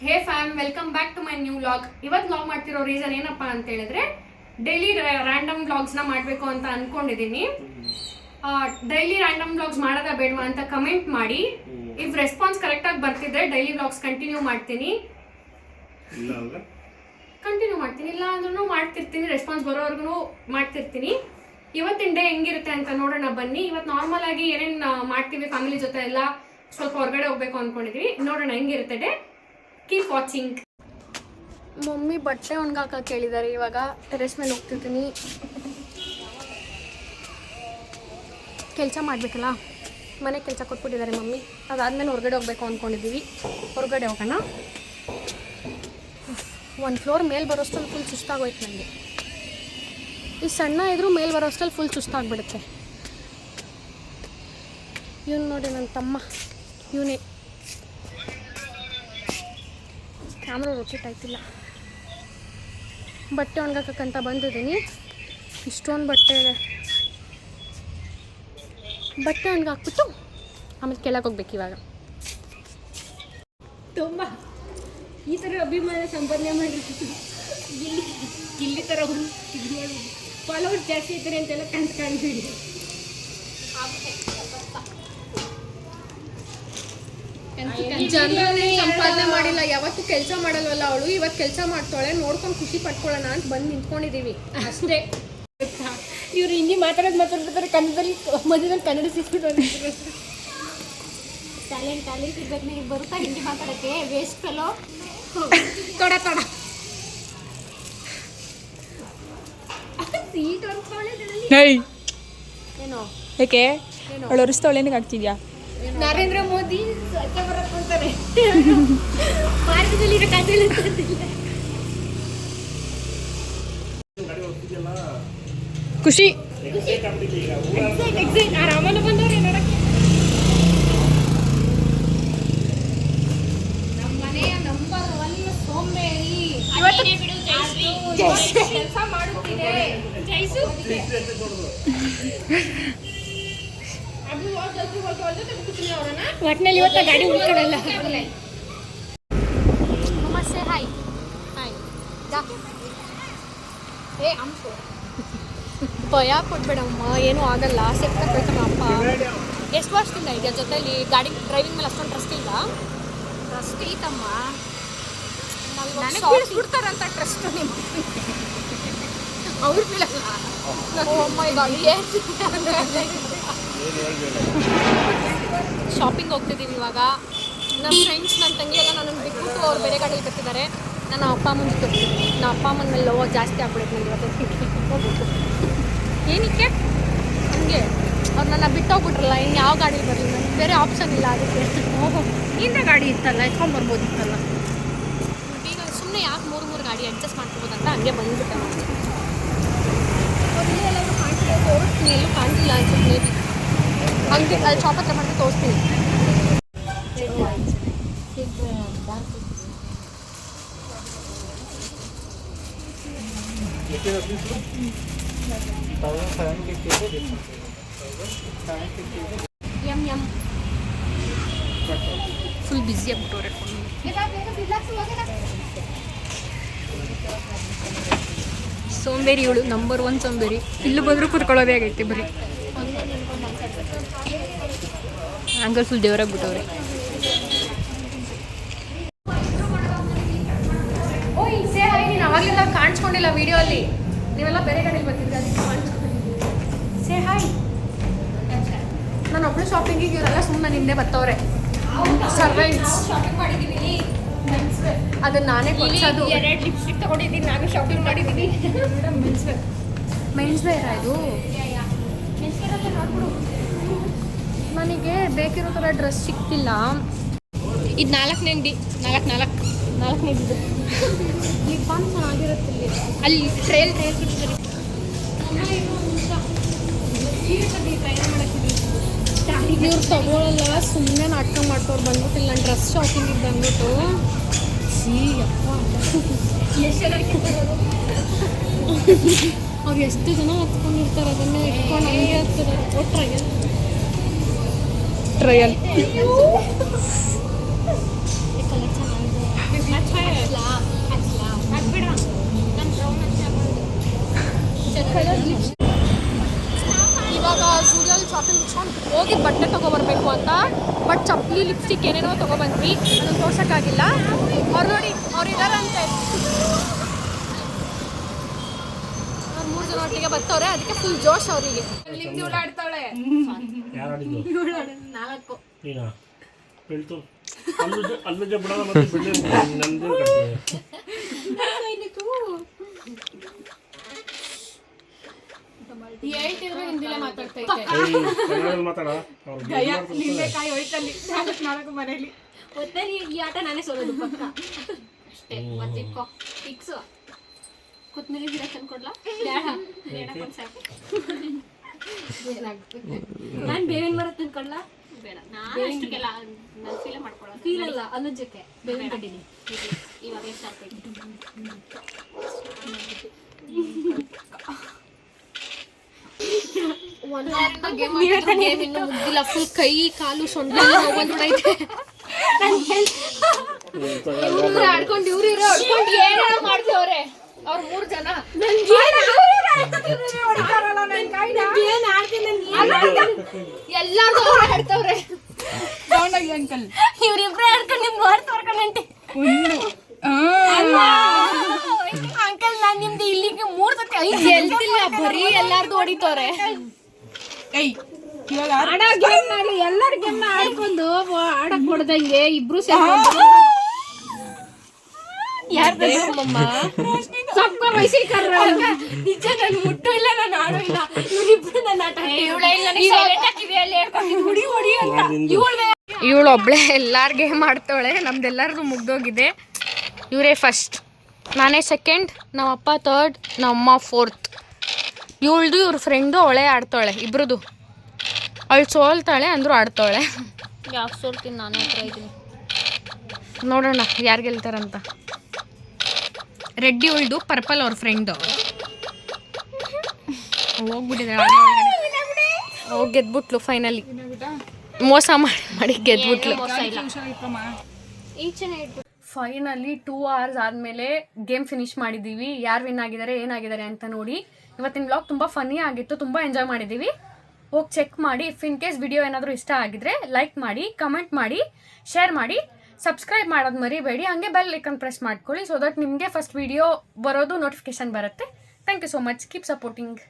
Hey fam, welcome back to my new vlog. ಇವತ್ತು vlog ಮಾಡ್ತಿರೋ reason ಏನಪ್ಪಾ ಅಂತ ಹೇಳಿದ್ರೆ, ಡೈಲಿ ರ್ಯಾಂಡಮ್ ವ್ಲಾಗ್ಸ್ನ ಮಾಡಬೇಕು ಅಂತ ಅನ್ಕೊಂಡಿದ್ದೀನಿ. ಡೈಲಿ ರ್ಯಾಂಡಮ್ ವ್ಲಾಗ್ಸ್ ಮಾಡೋದಾ ಬೇಡವಾ ಅಂತ ಕಮೆಂಟ್ ಮಾಡಿ. ಇಫ್ ರೆಸ್ಪಾನ್ಸ್ ಕರೆಕ್ಟಾಗಿ ಬರ್ತಿದ್ರೆ ಡೈಲಿ ವ್ಲಾಗ್ಸ್ ಕಂಟಿನ್ಯೂ ಮಾಡ್ತೀನಿ, ಇಲ್ಲ ಅಂದ್ರೂ ಮಾಡ್ತಿರ್ತೀನಿ. ರೆಸ್ಪಾನ್ಸ್ ಬರೋವರೆಗೂ ಮಾಡ್ತಿರ್ತೀನಿ. ಇವತ್ತಿನ ಡೇ ಹೆಂಗಿರುತ್ತೆ ಅಂತ ನೋಡೋಣ ಬನ್ನಿ. ಇವತ್ತು ನಾರ್ಮಲ್ ಆಗಿ ಏನೇನು ಮಾಡ್ತೀವಿ ಫ್ಯಾಮಿಲಿ ಜೊತೆ ಎಲ್ಲ, ಸ್ವಲ್ಪ ಹೊರಗಡೆ ಹೋಗ್ಬೇಕು ಅಂದ್ಕೊಂಡಿದ್ವಿ. ನೋಡೋಣ ಹೆಂಗಿರುತ್ತೆ ಡೇ. Keep watching. ಮಮ್ಮಿ ಬಟ್ಟೆ ಒಣಗಾಕ ಕೇಳಿದ್ದಾರೆ. ಇವಾಗ ಟೆರೆಸ್ ಮೇಲೆ ಹೋಗ್ತಿರ್ತೀನಿ, ಕೆಲಸ ಮಾಡಬೇಕಲ್ಲ, ಮನೆ ಕೆಲಸ ಕೊಟ್ಬಿಟ್ಟಿದ್ದಾರೆ ಮಮ್ಮಿ. ಅದಾದಮೇಲೆ ಹೊರಗಡೆ ಹೋಗ್ಬೇಕು ಅಂದ್ಕೊಂಡಿದ್ದೀವಿ. ಹೊರಗಡೆ ಹೋಗೋಣ. ಒಂದು ಫ್ಲೋರ್ ಮೇಲೆ ಬರೋಷ್ಟಲ್ಲಿ ಫುಲ್ ಸುಸ್ತಾಗೋಯ್ತು ನನಗೆ. ಈ ಸಣ್ಣ ಇದ್ರೂ ಮೇಲೆ ಬರೋಷ್ಟಲ್ಲಿ ಫುಲ್ ಸುಸ್ತಾಗ್ಬಿಡುತ್ತೆ. ಇವನು ನೋಡಿ ನನ್ನ ತಮ್ಮ, ಇವನೇ. ಕ್ಯಾಮ್ರಾ ರೊಟೇಟ್ ಆಯ್ತಿಲ್ಲ. ಬಟ್ಟೆ ಒಣಗಾಕಂತ ಬಂದಿದ್ದೀನಿ. ಇಷ್ಟೊಂದು ಬಟ್ಟೆ ಇದೆ. ಬಟ್ಟೆ ಒಣಗಾಕ್ಬಿಟ್ಟು ಆಮೇಲೆ ಕೆಳಗೆ ಹೋಗ್ಬೇಕು. ಇವಾಗ ತುಂಬ ಈ ಥರ ಅಭಿಮಾನ ಸಂಪಾದನೆ ಮಾಡಿರ್ತೀವಿ. ಇಲ್ಲಿ ಥರ ಇದು ಮಾಡಿ ಫಾಲೋವರ್ಸ್ ಜಾಸ್ತಿ ಇದ್ದಾರೆ ಅಂತೆಲ್ಲ ಕಾಣ್ಬಿಡಿ. ಜನರನ್ನೇ ಸಂಪಾದನೆ ಮಾಡಿಲ್ಲ. ಯಾವತ್ತು ಕೆಲಸ ಮಾಡಲ್ವಲ್ಲ ಅವಳು, ಇವತ್ತು ಕೆಲಸ ಮಾಡ್ತಾಳೆ. ನೋಡ್ಕೊಂಡು ಖುಷಿ ಪಟ್ಕೊಳ್ಳೋಣ ಅಂತ ಬಂದು ನಿಂತ್ಕೊಂಡಿದ್ದೀವಿ ಅಷ್ಟೇ. ಇವ್ರು ಹಿಂದಿ ಮಾತಾಡ್ತಾರೆ, ಕನ್ನಡದಲ್ಲಿ ಮಧ್ಯದಲ್ಲಿ ಕನ್ನಡ ಸಿಕ್ಬಿಟ್ಟು ಟ್ಯಾಲೆಂಟ್ ಇರ್ಬೇಕು. ನೀವು ಬರುತ್ತಾ ಹಿಂದಿ ಮಾತಾಡೋಕ್ಕೆ? Waste fellow. ತೊಡ ಸೀಟ್ ಏನೋ ಏಕೆ ಅವಳು ಒರಿಸ್ತಾವಳು? ಏನಕ್ಕೆ ಆಗ್ತಿದ್ಯಾ? ನರೇಂದ್ರ ಮೋದಿ ಸ್ವಚ್ಛ ಭಾರತ್ ಅಂತಾರೆ. ಭಾರತದಲ್ಲಿ ಖುಷಿ ರಾಮನ ಬಂದವ್ರೆ ನೋಡಕ್ಕೆ. ನಮ್ಮ ಮನೆಯ ನಂಬರ್ 1 ಸೋಂಬೇರಿ ಕೆಲಸ ಮಾಡುತ್ತಿದೆ. ಜೈಸು ಒಟ್ಟಿನಲ್ಲಿ ಇವತ್ತ ಗಾಡಿ ಉಳ್ಕೊಳ್ಳಲ್ಲ. ನಮಸ್ತೆ. Hi hi. ಭಯ ಕೊಡ್ಬೇಡಮ್ಮ, ಏನೂ ಆಗಲ್ಲ. ಸೇಫ್ ತಗೋಬೇಕಮ್ಮ. ಅಪ್ಪ ಎಷ್ಟು ವರ್ಷದಿಂದ ಇದೆಯಾ ಜೊತೆಲಿ? ಗಾಡಿ ಡ್ರೈವಿಂಗ್ ಮೇಲೆ ಅಷ್ಟೊಂದು ಟ್ರಸ್ಟ್ ಇಲ್ಲ? ಟ್ರಸ್ಟ್ ಐತಮ್ಮ. ಬಿಡ್ತಾರಂತ ಟ್ರಸ್ಟ್ ನಿಮ್ಮ ಅವ್ರು ಬೀಳಲ್ಲ. ಶಾಪಿಂಗ್ ಹೋಗ್ತಿದ್ದೀವಿ ಇವಾಗ. ನಮ್ಮ ಫ್ರೆಂಡ್ಸ್, ನನ್ನ ತಂಗಿ ಎಲ್ಲ ನನ್ನನ್ನು ಬಿಟ್ಬಿಟ್ಟು ಅವ್ರು ಬೇರೆ ಗಾಡಿಯಲ್ಲಿ ಬರ್ತಿದ್ದಾರೆ. ನಾನು ಅಪ್ಪ ಅಮ್ಮನ ಜೊತೆ ಹೋಗ್ತಿದ್ದೀನಿ. ನಮ್ಮ ಅಪ್ಪ ಅಮ್ಮನ ಮೇಲೆ ಲವ್ ಜಾಸ್ತಿ ಆಗ್ಬಿಡುತ್ತೆ ನನಗೆ ಇವತ್ತು. ಹೋಗ್ಬೇಕು. ಏನಕ್ಕೆ ಹಂಗೆ ಅವ್ರು ನನ್ನ ಬಿಟ್ಟೋಗ್ಬಿಟ್ರಲ್ಲ, ಇನ್ನು ಯಾವ ಗಾಡೀಲಿ ಬರಲಿ? ನನಗೆ ಬೇರೆ ಆಪ್ಷನ್ ಇಲ್ಲ. ಅದಕ್ಕೆ ಹಿಂದೆ ಗಾಡಿ ಇತ್ತಲ್ಲ, ಎತ್ಕೊಂಡ್ಬರ್ಬೋದಿತ್ತಲ್ಲ. ಈಗ ಸುಮ್ಮನೆ ಯಾಕೆ 3 ಗಾಡಿ ಅಡ್ಜಸ್ಟ್ ಮಾಡ್ಕೋಬೋದಂತ ಹಂಗೆ ಬಂದುಬಿಟ್ಟೆ. ಅವ್ರು ಇಲ್ಲೇ ಎಲ್ಲರೂ ಕಾಣ್ತಿಲ್ಲ, ತೋರಿಸ್ತೀನಿ. ಎಲ್ಲೂ ಕಾಣ್ತಿಲ್ಲ ಅನ್ಸುತ್ತೆ. ಮೇ ಬಿ ಹಂಗೆ ಅಲ್ಲಿ ಶಾಪ್ ಹತ್ರ ಮಾಡಿದ್ರೆ ತೋರಿಸ್ತೀನಿ. ಎಂ ಫುಲ್ ಬ್ಯುಸಿ ಆಗ್ಬಿಟ್ಟವ್ರೆ. ಸೋಂಬೇರಿ ಇವಳು, ನಂಬರ್ 1 ಸೋಂಬೇರಿ. ಇಲ್ಲೂ ಬಂದರೂ ಕೂತ್ಕೊಳ್ಳೋದೇ ಆಗೈತೆ ಬರೀ. ಹಂಗಲ್ ಫುಲ್ ದೇವರಾಗ್ಬಿಟ್ಟವ್ರೆ. ಓಯ್ ಸೇ ಹಾಯ್. ನೀನು ಅವಾಗಲೆಲ್ಲ ಕಾಣಿಸ್ಕೊಂಡಿಲ್ಲ ವಿಡಿಯೋ ಅಲ್ಲಿ. ನೀವೆಲ್ಲ ಬೇರೆ ಗಾಡಿಯಲ್ಲಿ ಬರ್ತಿದ್ದೆ, ಅದಕ್ಕೆ ಕಾಣಿಸ್ಕೊಂಡಿದ್ದೀನಿ. Say hi. ನಾನು ಒಬ್ಬಳು ಶಾಪಿಂಗಿಗೆ, ಇವರೆಲ್ಲ ಸುಮ್ಮನೆ ಹಿಂದೆ ಬರ್ತವ್ರೆ. ಸರ್ವೆಂಟ್ಸ್ ಶಾಪಿಂಗ್ ಮಾಡಿದ್ದೀವಿ. ಅದನ್ನು ನಾನೇ ಕೊಡ್ಸೋದು. 2 ಲಿಪ್ಸ್ಟಿಕ್ ತೊಗೊಂಡಿದ್ದೀನಿ, ನಾನು ಶಾಪಿಂಗ್ ಮಾಡಿದ್ದೀನಿ. ಮೆನ್ಸ್ ವೇರ್ ಇದು. ನನಗೆ ಬೇಕಿರೋ ಥರ ಡ್ರೆಸ್ ಸಿಕ್ತಿಲ್ಲ. ಇದು 4ನೇ ಅಂಗಡಿ. 4 ಲಿಪ್ ಬಾಮ್ ಚೆನ್ನಾಗಿರುತ್ತೆ ಇಲ್ಲಿ. ಅಲ್ಲಿ ಟ್ರೈಲ್ ಬಿಟ್ಟಿದ್ದಾರೆ. ಇವ್ರು ತಗೊಳ್ಳಲ್ಲ, ಸುಮ್ಮನೆ ನಾಟಕ ಮಾಡ್ಕೊಂಡು ಬಂದ್ಬಿಟ್ಟಿಲ್ಲ. ನಾನು ಡ್ರೆಸ್ ಶಾಪಿಂಗಿಗೆ ಬಂದ್ಬಿಟ್ಟು ಅವ್ರು ಎಷ್ಟು ಜನ ಹತ್ಕೊಂಡಿರ್ತಾರೆ, ಅದನ್ನೇ ಇಟ್ಕೊಂಡು ಹಂಗೆ ಹತ್ತಾರೆ. ಟ್ರಯಲ್ ಇವಾಗ ಸ್ಟುಡಿಯೋಲಿ ಶಾಪಿಂಗ್ ಮುಗಿಸ್ಕೊಂಡು ಹೋಗಿ ಬಟ್ಟೆ ತೊಗೊಬರ್ಬೇಕು ಅಂತ. ಬಟ್ ಚಪ್ಪಲಿ ಲಿಪ್ಸ್ಟಿಕ್ ಏನೇನೋ ತೊಗೊಬಂದ್ವಿ, ಅದನ್ನು ತೋರ್ಸೋಕ್ಕಾಗಿಲ್ಲ. ಅವ್ರು ನೋಡಿ ಅವ್ರು ಇದಾರಂತೆ, ಅವ್ರು 3 ಜನ ಒಟ್ಟಿಗೆ ಬರ್ತಾವ್ರೆ, ಅದಕ್ಕೆ ಫುಲ್ ಜೋಶ್ ಅವರಿಗೆ. ಆಡ್ತಾಳೆ 4 ನೀನಾ ಬೆಳ್ತು ಅಲ್ಲುಜ ಬಿಡೋಣ ಮತ್ತೆ ಬಿಡಲೇ ನಂದು ಹೇಳ್ತಿದ್ರು ಹಿಂದಿಲೇ ಮಾತಾಡ್ತಾ ಇದ್ದೆ. ಕನ್ನಡದಲ್ಲಿ ಮಾತಾಡ ಮನೇಲಿ ಒತ್ತಲ್ಲಿ ಈ ಆಟ ನಾನೇ ಸೋಲೋದು ಪಕ್ಕ ಅಷ್ಟೇ. ಮತ್ತೆ ಫಿಕ್ಸು ಕೊತ್ತಂಬರಿ ಗಿಡ ತಂದ್ಕೊಡ್ಲಾ? ಬೇಡ ಸಾಕು. ನಾನು ಬೇವಿನ ಮರ ತಂದ್ಕೊಡ್ಲಾ? ಬೇಡ, ಅಷ್ಟಕ್ಕೆಲ್ಲ ನಾನು ಫೀಲ್ ಮಾಡ್ಕೊಳ್ಳೋದು. ಫೀಲ್ ಅಲ್ಲ, ಅನ್ನೋದಕ್ಕೆ ಬೇವಿನ ಕಡ್ಡಿನಿ ಇವಾಗ ಎಷ್ಟು ಆಗ್ತೈತಿ. ಮುಗ್ದಿಲ್ಲ, ಫುಲ್ ಕೈ ಕಾಲು ಸೊಂಟ ಬಂದ್ಬಿಟ್ಟೈತೆ. ಆಡ್ಕೊಂಡು ಇವ್ರು ಆಡ್ಕೊಂಡು ಏನೇನೋ ಮಾಡ್ತವ್ರೆ ಅವ್ರು 3 ಜನ. ಎಲ್ಲಾರ್ದು ಅವ್ರು ಆಡ್ತವ್ರೆ. ಅಂಕಲ್ ಇವ್ರಿಬ್ರೇ ಆಡ್ಕೊಂಡು ನಿಮ್ಗೆ ಹೊರ ತೋರ್ಕೊಂಡಂತೆ. ಅಂಕಲ್ ನಾನ್ ನಿಮ್ದು ಇಲ್ಲಿಗೆ 3 ಸತಿ 5 ಗೆಲ್ತಿಲ್ಲ, ಬರೀ ಎಲ್ಲಾರ್ದು ಹೊಡಿತವ್ರೆ. ಎಲ್ಲರ ಗೇಮ್ ಆಡ್ಕೊಂಡು ಆಡಕ್ ಕೊಡ್ದಂಗೆ ಇಬ್ರು ಯಾರ್ದಮ್ಮ ಸಪ್ಪ ವಯಸ್ಸಿಕರ್ರ ನಿಜ. ನಾನು ಮುಟ್ಟು ಇಲ್ಲ, ನಾನು ಆಡೋ ಇಲ್ಲ, ಇವರಿಬ್ರು ನನ್ನ ಆಟ. ಇವಳು ಒಬ್ಳೆ ಎಲ್ಲಾರ ಗೇಮ್ ಆಡ್ತಾಳೆ, ನಮ್ದೆಲ್ಲರದು ಮುಗ್ದೋಗಿದೆ. ಇವರೇ ಫಸ್ಟ್, ನಾನೇ ಸೆಕೆಂಡ್, ನಮ್ಮಪ್ಪ ಥರ್ಡ್, ನಮ್ಮಮ್ಮ 4th. ಇವಳ್ದು ಇವ್ರ ಫ್ರೆಂಡು ಅವಳೇ ಆಡ್ತಾಳೆ, ಇಬ್ರದು. ಅವಳು ಸೋಲ್ತಾಳೆ ಅಂದರೂ ಆಡ್ತಾಳೆ. ಯಾಕೆ ಸೋಲ್ತೀನಿ, ನಾನೇ ಹತ್ರ ಇದ್ದೀನಿ. ನೋಡೋಣ ಯಾರು ಗೆಲ್ತಾರಂತ. ರೆಡ್ಡಿ ಉಳ್ದು, ಪರ್ಪಲ್ ಅವ್ರ ಫ್ರೆಂಡು ಹೋಗ್ಬಿಟ್ಟಿದ್ದಾಳೆ, ಹೋಗಿ ಗೆದ್ಬಿಟ್ಲು. ಫೈನಲಿ ಮೋಸ ಮಾಡಿ ಗೆದ್ಬಿಟ್ಲು. ಫೈನಲಿ 2 hours ಆದಮೇಲೆ ಗೇಮ್ ಫಿನಿಶ್ ಮಾಡಿದ್ದೀವಿ. ಯಾರು ವಿನ್ ಆಗಿದ್ದಾರೆ ಏನಾಗಿದ್ದಾರೆ ಅಂತ ನೋಡಿ. ಇವತ್ತಿನ ವ್ಲಾಗ್ ತುಂಬ ಫನ್ನಿ ಆಗಿತ್ತು, ತುಂಬ ಎಂಜಾಯ್ ಮಾಡಿದ್ದೀವಿ. ಹೋಗಿ ಚೆಕ್ ಮಾಡಿ. ಇಫ್ ಇನ್ ಕೇಸ್ ವಿಡಿಯೋ ಏನಾದರೂ ಇಷ್ಟ ಆಗಿದ್ರೆ ಲೈಕ್ ಮಾಡಿ, ಕಮೆಂಟ್ ಮಾಡಿ, ಶೇರ್ ಮಾಡಿ, ಸಬ್ಸ್ಕ್ರೈಬ್ ಮಾಡೋದು ಮರಿಬೇಡಿ. ಹಾಗೆ ಬೆಲ್ ಐಕನ್ ಪ್ರೆಸ್ ಮಾಡ್ಕೊಳ್ಳಿ, ಸೊ ದಟ್ ನಿಮಗೆ ಫಸ್ಟ್ ವಿಡಿಯೋ ಬರೋದು ನೋಟಿಫಿಕೇಶನ್ ಬರುತ್ತೆ. Thank you so much, keep supporting.